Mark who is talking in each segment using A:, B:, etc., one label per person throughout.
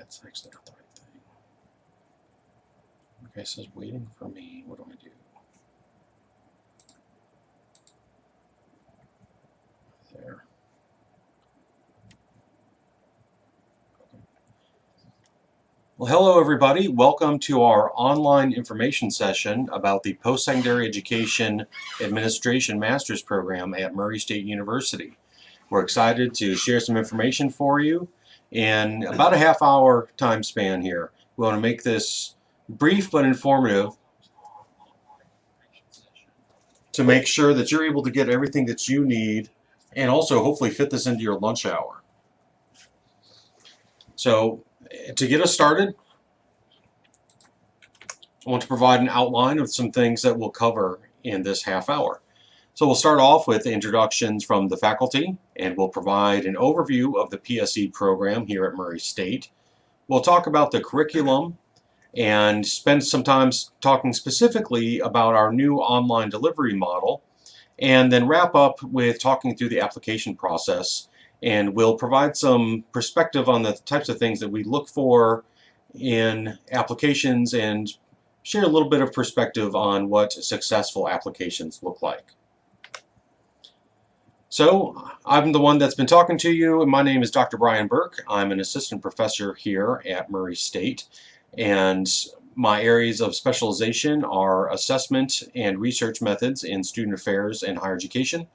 A: that's actually not the right thing. Okay, it says waiting for me. What do I do? There. Well, hello everybody. Welcome to our online information session about the Postsecondary Education Administration Master's Program at Murray State University. We're excited to share some information for you in about a half-hour time span here. We want to make this brief but informative to make sure that you're able to get everything that you need and also hopefully fit this into your lunch hour. So to get us started, I want to provide an outline of some things that we'll cover in this half hour. So we'll start off with introductions from the faculty, and we'll provide an overview of the PSE program here at Murray State. We'll talk about the curriculum and spend some time talking specifically about our new online delivery model, and then wrap up with talking through the application process. And we'll provide some perspective on the types of things that we look for in applications and share a little bit of perspective on what successful applications look like. So I'm the one that's been talking to you, and my name is Dr. Brian Burke. I'm an assistant professor here at Murray State, and my areas of specialization are assessment and research methods in student affairs and higher education,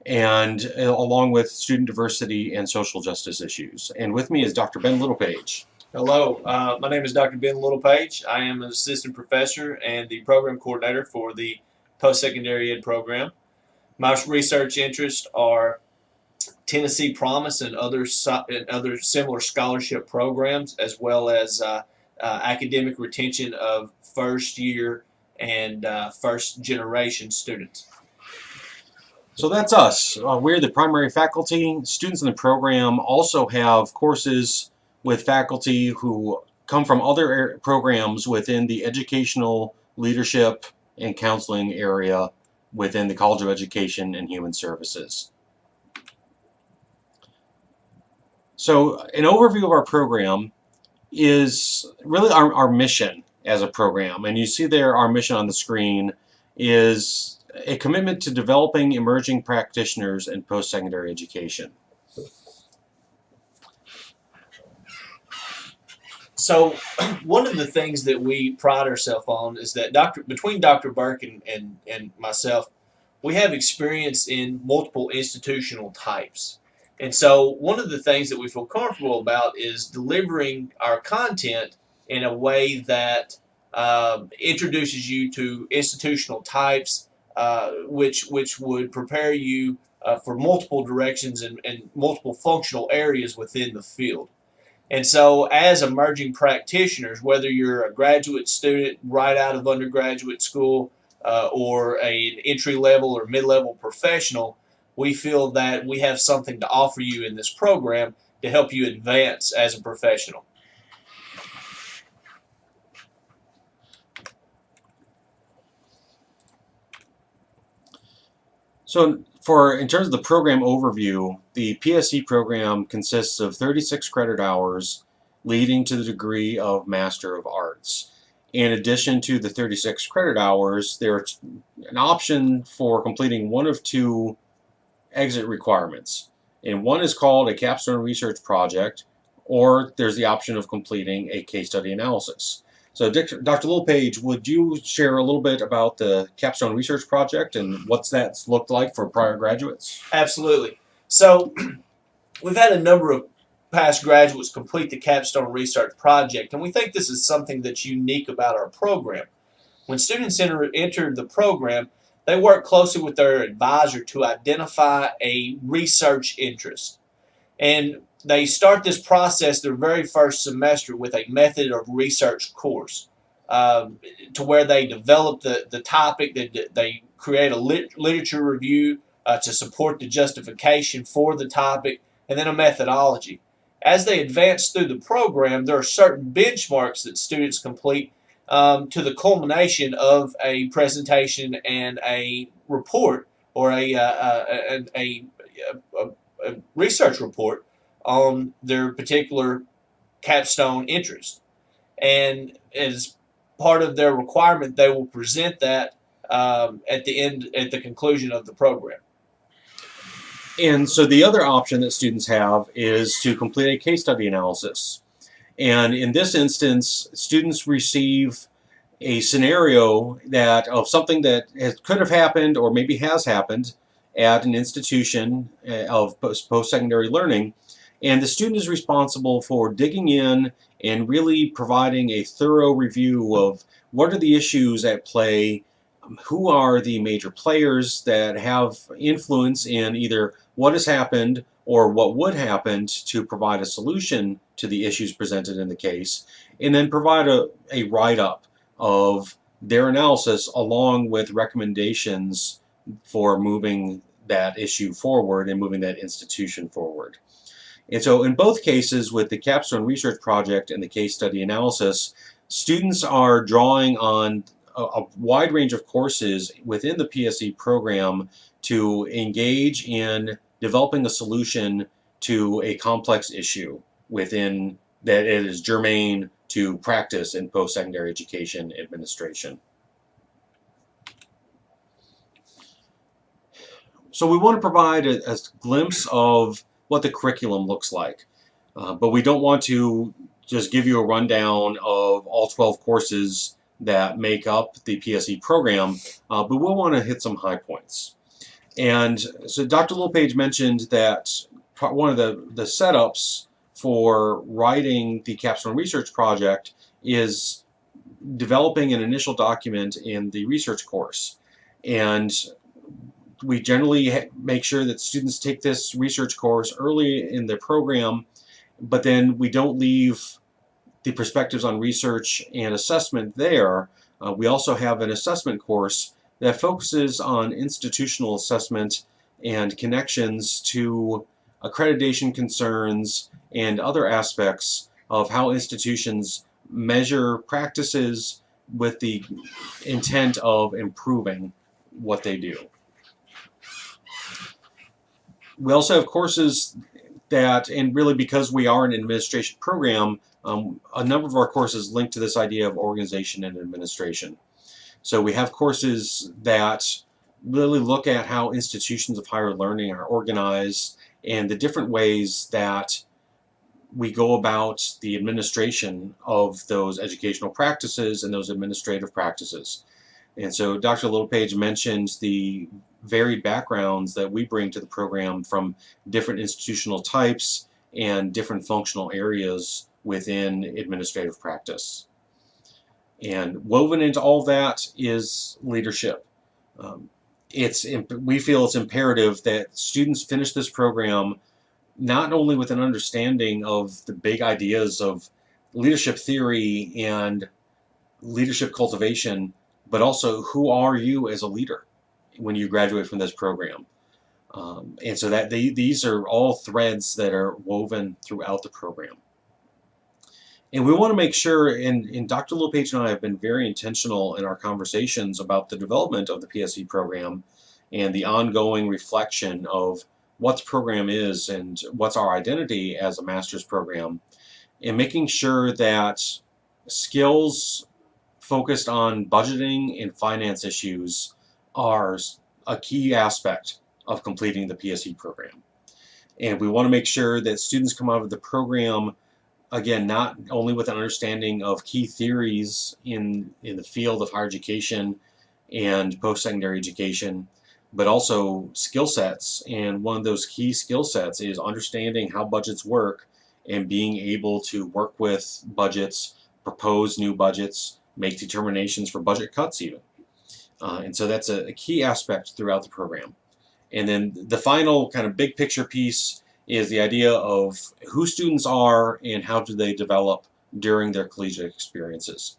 A: and along with student diversity and social justice issues. And with me is Dr. Ben Littlepage.
B: Hello, my name is Dr. Ben Littlepage. I am an assistant professor and the program coordinator for the Postsecondary Ed program. My research interests are Tennessee Promise and other similar scholarship programs, as well as academic retention of first-year and first-generation students.
A: So that's us. We're the primary faculty. Students in the program also have courses with faculty who come from other programs within the educational, leadership, and counseling area within the College of Education and Human Services. So an overview of our program is really our mission as a program. And you see there our mission on the screen is a commitment to developing emerging practitioners in post-secondary education.
B: So one of the things that we pride ourselves on is that between Dr. Burke and myself, we have experience in multiple institutional types. And so one of the things that we feel comfortable about is delivering our content in a way that introduces you to institutional types, which would prepare you for multiple directions and multiple functional areas within the field. And so as emerging practitioners, whether you're a graduate student right out of undergraduate school or an entry-level or mid-level professional, we feel that we have something to offer you in this program to help you advance as a professional.
A: So in terms of the program overview, the PSE program consists of 36 credit hours leading to the degree of Master of Arts. In addition to the 36 credit hours, there's an option for completing one of two exit requirements. And one is called a capstone research project, or there's the option of completing a case study analysis. So Dr. Littlepage, would you share a little bit about the capstone research project and what's that looked like for prior graduates?
B: Absolutely. So we've had a number of past graduates complete the capstone research project, and we think this is something that's unique about our program. When students enter the program, they work closely with their advisor to identify a research interest. And they start this process their very first semester with a method of research course to where they develop the topic, they create a literature review to support the justification for the topic, and then a methodology. As they advance through the program, there are certain benchmarks that students complete to the culmination of a presentation and a report or a research report on their particular capstone interest. And as part of their requirement, they will present that at the conclusion of the program.
A: And so the other option that students have is to complete a case study analysis. And in this instance, students receive a scenario that of something that could have happened or maybe has happened at an institution of post-secondary learning. And the student is responsible for digging in and really providing a thorough review of what are the issues at play, who are the major players that have influence in either what has happened or what would happen to provide a solution to the issues presented in the case, and then provide a write-up of their analysis along with recommendations for moving that issue forward and moving that institution forward. And so in both cases, with the capstone research project and the case study analysis, students are drawing on a wide range of courses within the PSE program to engage in developing a solution to a complex issue within that it is germane to practice in post-secondary education administration. So we want to provide a glimpse of what the curriculum looks like, but we don't want to just give you a rundown of all 12 courses that make up the PSE program, but we'll want to hit some high points. And so Dr. Littlepage mentioned that one of the setups for writing the capstone research project is developing an initial document in the research course. And we generally make sure that students take this research course early in their program, but then we don't leave the perspectives on research and assessment there. We also have an assessment course that focuses on institutional assessment and connections to accreditation concerns and other aspects of how institutions measure practices with the intent of improving what they do. We also have courses that, and really because we are an administration program, a number of our courses link to this idea of organization and administration. So we have courses that really look at how institutions of higher learning are organized and the different ways that we go about the administration of those educational practices and those administrative practices. And so Dr. Littlepage mentioned the varied backgrounds that we bring to the program from different institutional types and different functional areas within administrative practice. And woven into all that is leadership. We feel it's imperative that students finish this program not only with an understanding of the big ideas of leadership theory and leadership cultivation, but also who are you as a leader when you graduate from this program. And so that these are all threads that are woven throughout the program. And we want to make sure, and Dr. Littlepage and I have been very intentional in our conversations about the development of the PSE program and the ongoing reflection of what the program is and what's our identity as a master's program, and making sure that skills focused on budgeting and finance issues are a key aspect of completing the PSE program. And we want to make sure that students come out of the program, again, not only with an understanding of key theories in the field of higher education and post-secondary education, but also skill sets. And one of those key skill sets is understanding how budgets work and being able to work with budgets, propose new budgets, make determinations for budget cuts even. And so that's a key aspect throughout the program. And then the final kind of big picture piece is the idea of who students are and how do they develop during their collegiate experiences.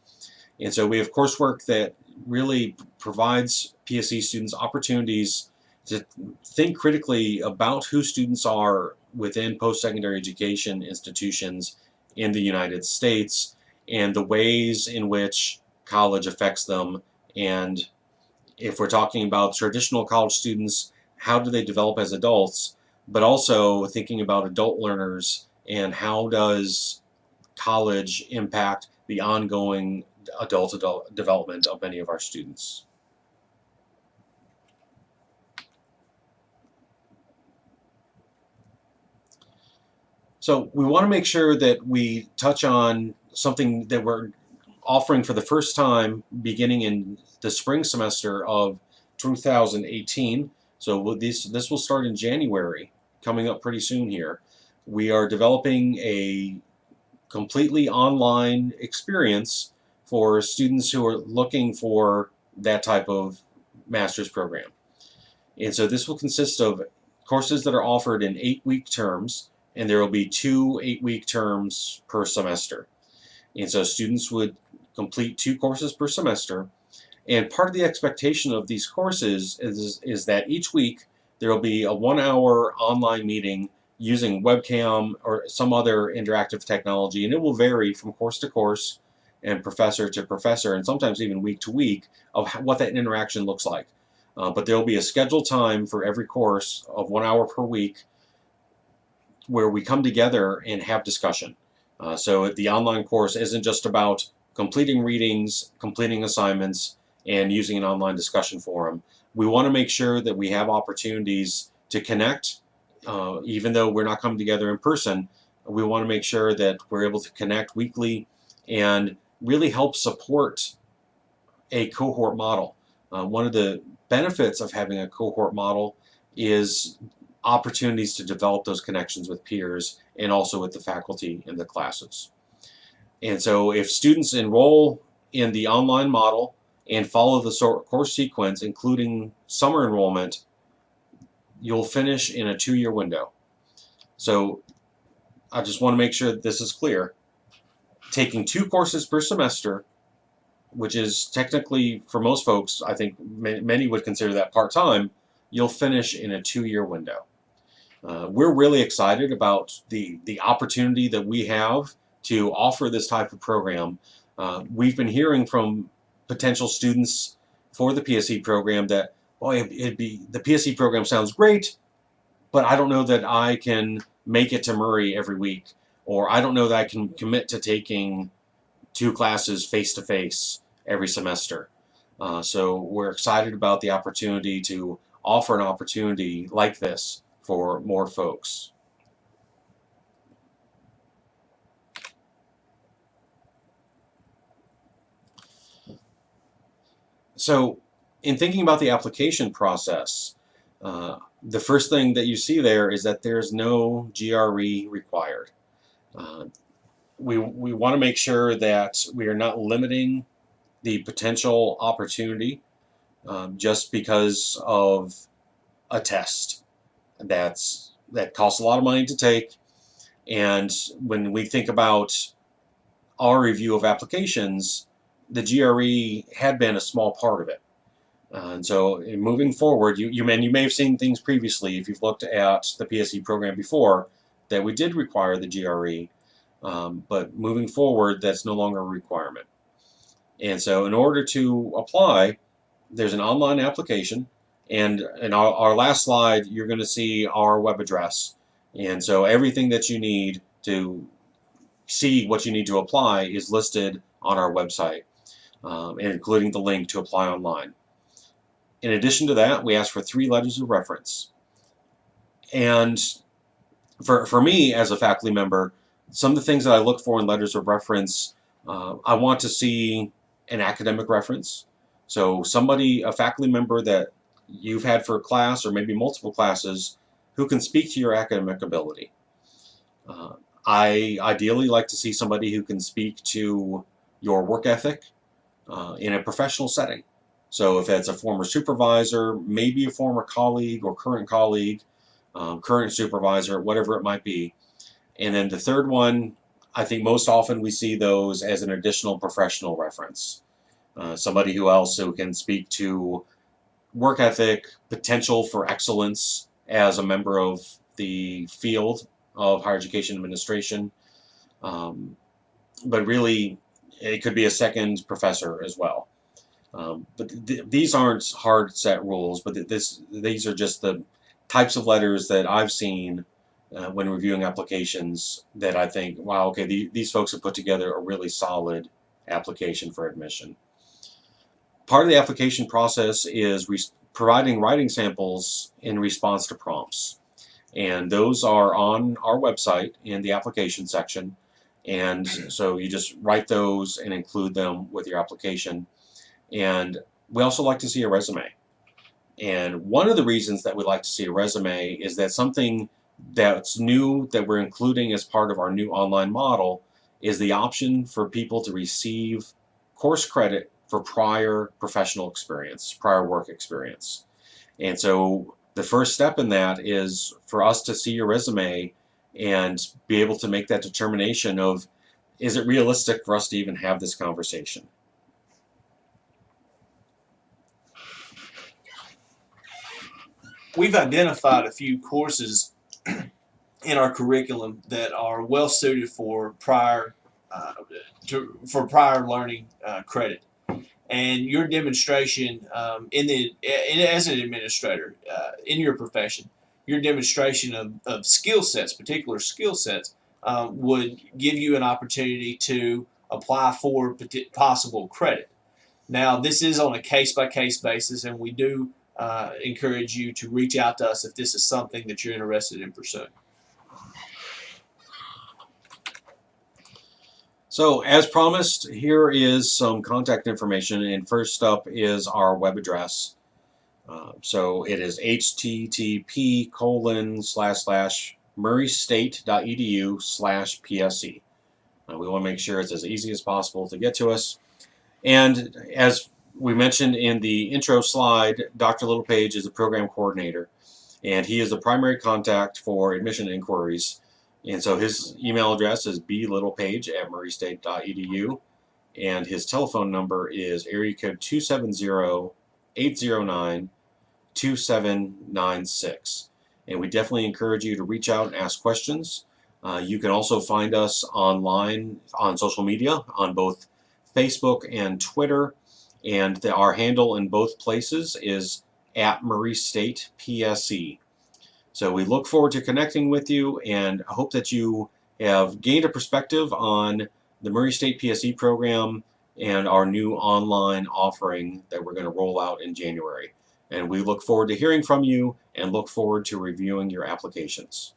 A: And so we have coursework that really provides PSE students opportunities to think critically about who students are within post-secondary education institutions in the United States and the ways in which college affects them. And if we're talking about traditional college students, how do they develop as adults, but also thinking about adult learners and how does college impact the ongoing adult development of many of our students. So we want to make sure that we touch on something that we're offering for the first time beginning in the spring semester of 2018. So this will start in January, coming up pretty soon here. We are developing a completely online experience for students who are looking for that type of master's program. And so this will consist of courses that are offered in 8-week terms, and there will be 2 8-week terms per semester. And so students would complete 2 courses per semester. And part of the expectation of these courses is that each week there will be a 1-hour online meeting using webcam or some other interactive technology, and it will vary from course to course and professor to professor, and sometimes even week to week, of what that interaction looks like. But there will be a scheduled time for every course of 1 hour per week where we come together and have discussion. So the online course isn't just about completing readings, completing assignments, and using an online discussion forum. We want to make sure that we have opportunities to connect. Even though we're not coming together in person, we want to make sure that we're able to connect weekly and really help support a cohort model. One of the benefits of having a cohort model is opportunities to develop those connections with peers and also with the faculty in the classes. And so if students enroll in the online model and follow the course sequence, including summer enrollment, you'll finish in a 2-year window. So I just want to make sure that this is clear. Taking 2 courses per semester, which is technically, for most folks, I think many would consider that part-time, you'll finish in a 2-year window. We're really excited about the opportunity that we have to offer this type of program. We've been hearing from potential students for the PSE program that, boy, the PSE program sounds great, but I don't know that I can make it to Murray every week, or I don't know that I can commit to taking 2 classes face-to-face every semester. So we're excited about the opportunity to offer an opportunity like this for more folks. So in thinking about the application process, the first thing that you see there is that there's no GRE required. We want to make sure that we are not limiting the potential opportunity just because of a test that costs a lot of money to take. And when we think about our review of applications, the GRE had been a small part of it. And so moving forward, you may have seen things previously, if you've looked at the PSE program before, that we did require the GRE, but moving forward, that's no longer a requirement. And so in order to apply, there's an online application, and in our last slide, you're going to see our web address. And so everything that you need to see what you need to apply is listed on our website, including the link to apply online. In addition to that, we ask for 3 letters of reference. And for me as a faculty member, some of the things that I look for in letters of reference, I want to see an academic reference. So a faculty member that you've had for a class or maybe multiple classes who can speak to your academic ability. I ideally like to see somebody who can speak to your work ethic in a professional setting. So if it's a former supervisor, maybe a former colleague or current colleague, current supervisor, whatever it might be. And then the third one, I think most often we see those as an additional professional reference. Somebody who can speak to work ethic, potential for excellence as a member of the field of higher education administration. But really, it could be a second professor as well. But these aren't hard set rules, but these are just the types of letters that I've seen when reviewing applications that I think, wow, okay, these folks have put together a really solid application for admission. Part of the application process is providing writing samples in response to prompts. And those are on our website in the application section. And so you just write those and include them with your application. And we also like to see a resume. And one of the reasons that we like to see a resume is that something that's new that we're including as part of our new online model is the option for people to receive course credit for prior professional experience, prior work experience. And so the first step in that is for us to see your resume and be able to make that determination of, is it realistic for us to even have this conversation?
B: We've identified a few courses in our curriculum that are well suited for prior learning credit. And your demonstration as an administrator in your profession, your demonstration of skill sets, particular skill sets, would give you an opportunity to apply for possible credit. Now, this is on a case-by-case basis, and we do encourage you to reach out to us if this is something that you're interested in pursuing.
A: So as promised, here is some contact information, and first up is our web address. So it is http://murraystate.edu/PSE. We want to make sure it's as easy as possible to get to us. And as we mentioned in the intro slide, Dr. Littlepage is the program coordinator, and he is the primary contact for admission inquiries. And so his email address is blittlepage@murraystate.edu, and his telephone number is area code 270-809-2796. And we definitely encourage you to reach out and ask questions. You can also find us online on social media on both Facebook and Twitter, and our handle in both places is @MurrayStatePSE. So we look forward to connecting with you, and I hope that you have gained a perspective on the Murray State PSE program and our new online offering that we're going to roll out in January. And we look forward to hearing from you and look forward to reviewing your applications.